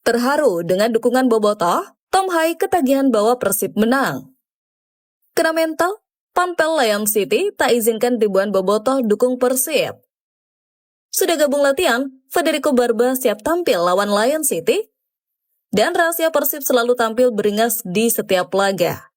Terharu dengan dukungan Bobotoh, Tom Hai ketagihan bawa Persib menang. Kena mental, Pampel Lion City tak izinkan ribuan Bobotoh dukung Persib. Sudah gabung latihan, Federico Barba siap tampil lawan Lion City. Dan rahasia Persib selalu tampil beringas di setiap laga.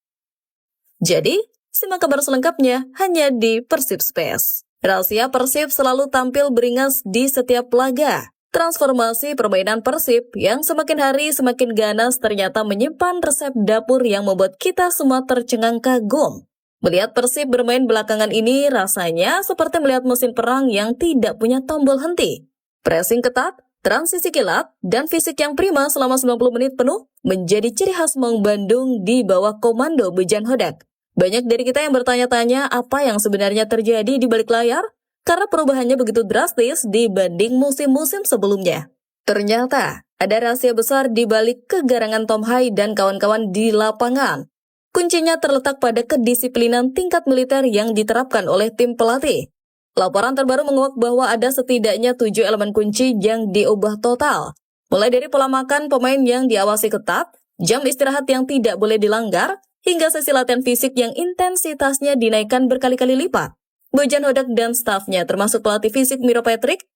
Jadi, simak kabar selengkapnya hanya di Persib Space. Rahasia Persib selalu tampil beringas di setiap laga. Transformasi permainan Persib yang semakin hari semakin ganas ternyata menyimpan resep dapur yang membuat kita semua tercengang kagum. Melihat Persib bermain belakangan ini rasanya seperti melihat mesin perang yang tidak punya tombol henti. Pressing ketat, transisi kilat, dan fisik yang prima selama 90 menit penuh menjadi ciri khas Maung Bandung di bawah komando Bejan Hodak. Banyak dari kita yang bertanya-tanya apa yang sebenarnya terjadi di balik layar, karena perubahannya begitu drastis dibanding musim-musim sebelumnya. Ternyata, ada rahasia besar di balik kegarangan Tom Hai dan kawan-kawan di lapangan. Kuncinya terletak pada kedisiplinan tingkat militer yang diterapkan oleh tim pelatih. Laporan terbaru menguak bahwa ada setidaknya 7 elemen kunci yang diubah total. Mulai dari pola makan pemain yang diawasi ketat, jam istirahat yang tidak boleh dilanggar, hingga sesi latihan fisik yang intensitasnya dinaikkan berkali-kali lipat. Bejan Hodak dan stafnya, termasuk pelatih fisik Miro Patrick,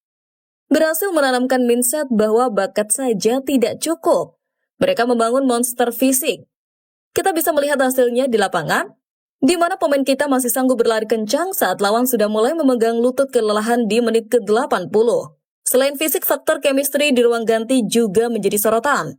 berhasil menanamkan mindset bahwa bakat saja tidak cukup. Mereka membangun monster fisik. Kita bisa melihat hasilnya di lapangan, di mana pemain kita masih sanggup berlari kencang saat lawan sudah mulai memegang lutut kelelahan di menit ke-80. Selain fisik, faktor chemistry di ruang ganti juga menjadi sorotan.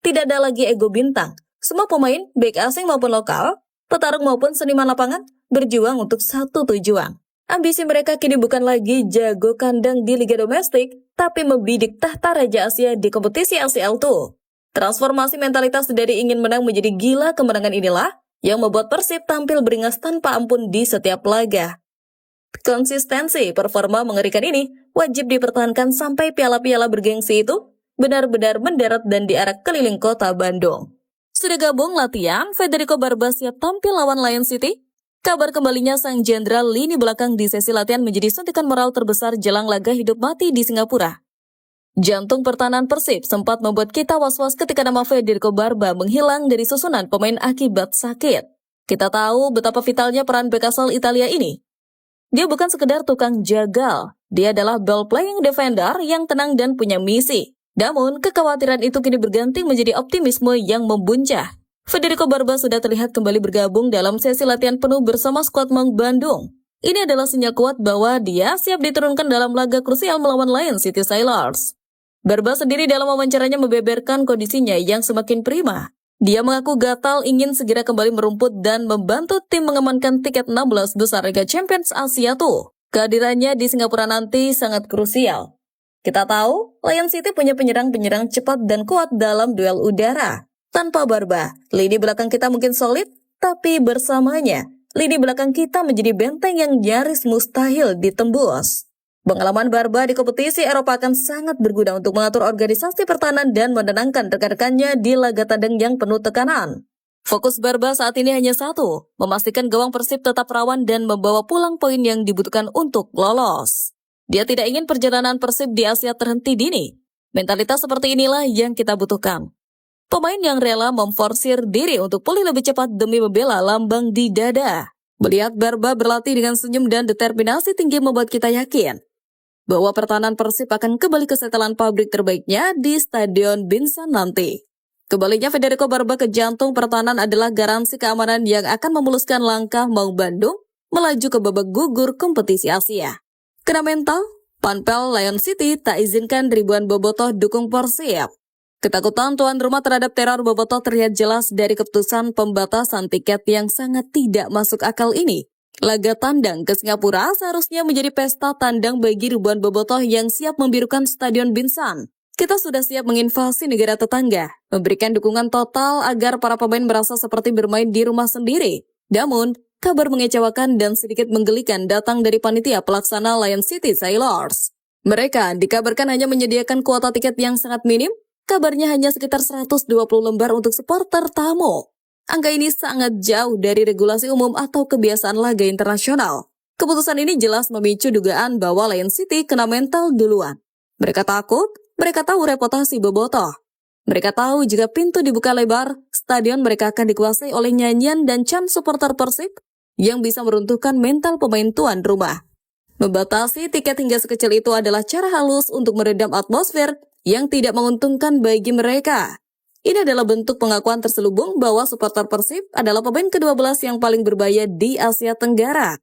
Tidak ada lagi ego bintang. Semua pemain, baik asing maupun lokal, petarung maupun seniman lapangan, berjuang untuk satu tujuan. Ambisi mereka kini bukan lagi jago kandang di Liga Domestik, tapi membidik tahta Raja Asia di kompetisi LCL tuh. Transformasi mentalitas dari ingin menang menjadi gila kemenangan inilah yang membuat Persib tampil beringas tanpa ampun di setiap laga. Konsistensi performa mengerikan ini wajib dipertahankan sampai piala-piala bergengsi itu benar-benar mendarat dan diarak keliling kota Bandung. Sudah gabung latihan, Federico Barba siap tampil lawan Lion City? Kabar kembalinya sang jenderal lini belakang di sesi latihan menjadi suntikan moral terbesar jelang laga hidup mati di Singapura. Jantung pertahanan Persib sempat membuat kita was-was ketika nama Federico Barba menghilang dari susunan pemain akibat sakit. Kita tahu betapa vitalnya peran bek asal Italia ini. Dia bukan sekedar tukang jagal, dia adalah ball-playing defender yang tenang dan punya misi. Namun, kekhawatiran itu kini berganti menjadi optimisme yang membuncah. Federico Barba sudah terlihat kembali bergabung dalam sesi latihan penuh bersama skuad Maung Bandung. Ini adalah sinyal kuat bahwa dia siap diturunkan dalam laga krusial melawan Lion City Sailors. Barba sendiri dalam wawancaranya membeberkan kondisinya yang semakin prima. Dia mengaku gatal ingin segera kembali merumput dan membantu tim mengamankan tiket 16 besar Liga Champions Asia tuh. Kehadirannya di Singapura nanti sangat krusial. Kita tahu, Lion City punya penyerang-penyerang cepat dan kuat dalam duel udara. Tanpa Barba, lini belakang kita mungkin solid, tapi bersamanya, lini belakang kita menjadi benteng yang nyaris mustahil ditembus. Pengalaman Barba di kompetisi Eropa akan sangat berguna untuk mengatur organisasi pertahanan dan menenangkan rekan-rekannya di laga tandang yang penuh tekanan. Fokus Barba saat ini hanya satu, memastikan gawang Persib tetap rawan dan membawa pulang poin yang dibutuhkan untuk lolos. Dia tidak ingin perjalanan Persib di Asia terhenti dini. Mentalitas seperti inilah yang kita butuhkan. Pemain yang rela memforsir diri untuk pulih lebih cepat demi membela lambang di dada. Melihat Barba berlatih dengan senyum dan determinasi tinggi membuat kita yakin bahwa pertahanan Persib akan kembali ke setelan pabrik terbaiknya di Stadion Binsan nanti. Kembalinya Federico Barba ke jantung pertahanan adalah garansi keamanan yang akan memuluskan langkah Maung Bandung melaju ke babak gugur kompetisi Asia. Kena mental, Pampel Lion City tak izinkan ribuan bobotoh dukung Persib. Ketakutan tuan rumah terhadap teror bobotoh terlihat jelas dari keputusan pembatasan tiket yang sangat tidak masuk akal ini. Laga tandang ke Singapura seharusnya menjadi pesta tandang bagi ribuan bobotoh yang siap membirukan Stadion Binsan. Kita sudah siap menginvasi negara tetangga, memberikan dukungan total agar para pemain merasa seperti bermain di rumah sendiri. Namun, kabar mengecewakan dan sedikit menggelikan datang dari panitia pelaksana Lion City Sailors. Mereka dikabarkan hanya menyediakan kuota tiket yang sangat minim. Kabarnya hanya sekitar 120 lembar untuk supporter tamu. Angka ini sangat jauh dari regulasi umum atau kebiasaan laga internasional. Keputusan ini jelas memicu dugaan bahwa Lion City kena mental duluan. Mereka takut, mereka tahu reputasi bobotoh. Mereka tahu jika pintu dibuka lebar, stadion mereka akan dikuasai oleh nyanyian dan chant supporter Persib yang bisa meruntuhkan mental pemain tuan rumah. Membatasi tiket hingga sekecil itu adalah cara halus untuk meredam atmosfer yang tidak menguntungkan bagi mereka. Ini adalah bentuk pengakuan terselubung bahwa supporter Persib adalah pemain ke-12 yang paling berbahaya di Asia Tenggara.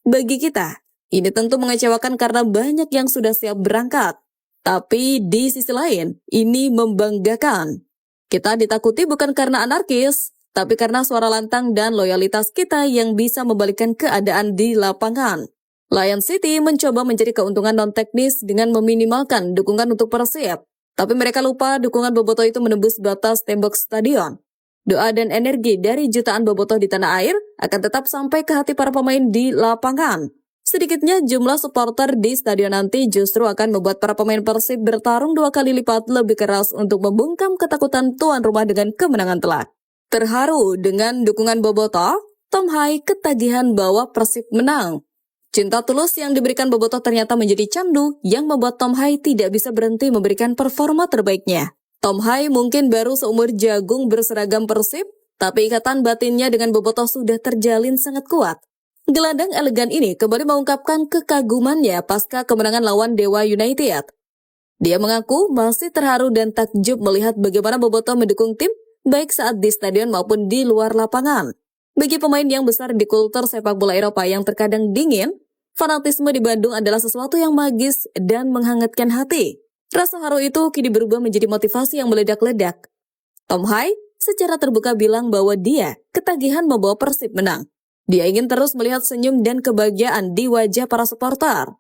Bagi kita, ini tentu mengecewakan karena banyak yang sudah siap berangkat. Tapi di sisi lain, ini membanggakan. Kita ditakuti bukan karena anarkis, tapi karena suara lantang dan loyalitas kita yang bisa membalikkan keadaan di lapangan. Lion City mencoba mencari keuntungan non-teknis dengan meminimalkan dukungan untuk Persib. Tapi mereka lupa dukungan bobotoh itu menembus batas tembok stadion. Doa dan energi dari jutaan bobotoh di tanah air akan tetap sampai ke hati para pemain di lapangan. Sedikitnya jumlah supporter di stadion nanti justru akan membuat para pemain Persib bertarung 2 kali lipat lebih keras untuk membungkam ketakutan tuan rumah dengan kemenangan telak. Terharu dengan dukungan bobotoh, Tom Hai ketagihan bahwa Persib menang. Cinta tulus yang diberikan bobotoh ternyata menjadi candu yang membuat Tom Hai tidak bisa berhenti memberikan performa terbaiknya. Tom Hai mungkin baru seumur jagung berseragam Persib, tapi ikatan batinnya dengan bobotoh sudah terjalin sangat kuat. Gelandang elegan ini kembali mengungkapkan kekagumannya pasca kemenangan lawan Dewa United. Dia mengaku masih terharu dan takjub melihat bagaimana bobotoh mendukung tim baik saat di stadion maupun di luar lapangan. Bagi pemain yang besar di kultur sepak bola Eropa yang terkadang dingin, fanatisme di Bandung adalah sesuatu yang magis dan menghangatkan hati. Rasa haru itu kini berubah menjadi motivasi yang meledak-ledak. Tom Hai secara terbuka bilang bahwa dia ketagihan membawa Persib menang. Dia ingin terus melihat senyum dan kebahagiaan di wajah para supporter.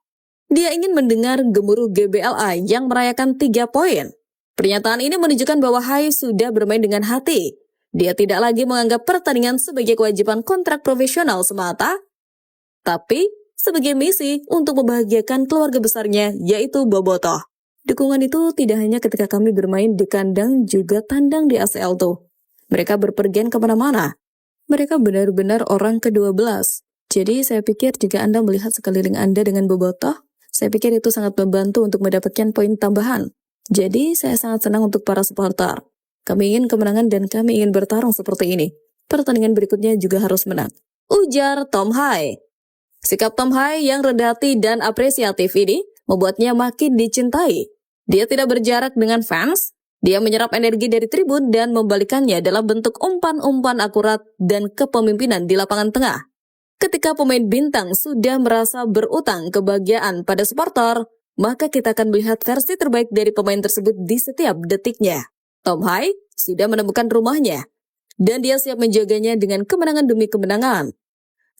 Dia ingin mendengar gemuruh GBLA yang merayakan 3 poin. Pernyataan ini menunjukkan bahwa Hai sudah bermain dengan hati. Dia tidak lagi menganggap pertandingan sebagai kewajiban kontrak profesional semata, tapi sebagai misi untuk membahagiakan keluarga besarnya, yaitu bobotoh. Dukungan itu tidak hanya ketika kami bermain di kandang, juga tandang di ACL tuh. Mereka berpergian kemana-mana. Mereka benar-benar orang ke-12. Jadi saya pikir jika Anda melihat sekeliling Anda dengan bobotoh, saya pikir itu sangat membantu untuk mendapatkan poin tambahan. Jadi saya sangat senang untuk para supporter. Kami ingin kemenangan dan kami ingin bertarung seperti ini. Pertandingan berikutnya juga harus menang. Ujar Tom Hai. Sikap Tom Hai yang rendah hati dan apresiatif ini membuatnya makin dicintai. Dia tidak berjarak dengan fans. Dia menyerap energi dari tribun dan membalikannya dalam bentuk umpan-umpan akurat dan kepemimpinan di lapangan tengah. Ketika pemain bintang sudah merasa berutang kebahagiaan pada supporter, maka kita akan melihat versi terbaik dari pemain tersebut di setiap detiknya. Tom Hai sudah menemukan rumahnya, dan dia siap menjaganya dengan kemenangan demi kemenangan.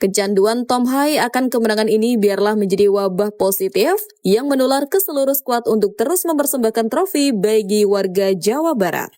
Kecanduan Tom Hai akan kemenangan ini biarlah menjadi wabah positif yang menular ke seluruh skuad untuk terus mempersembahkan trofi bagi warga Jawa Barat.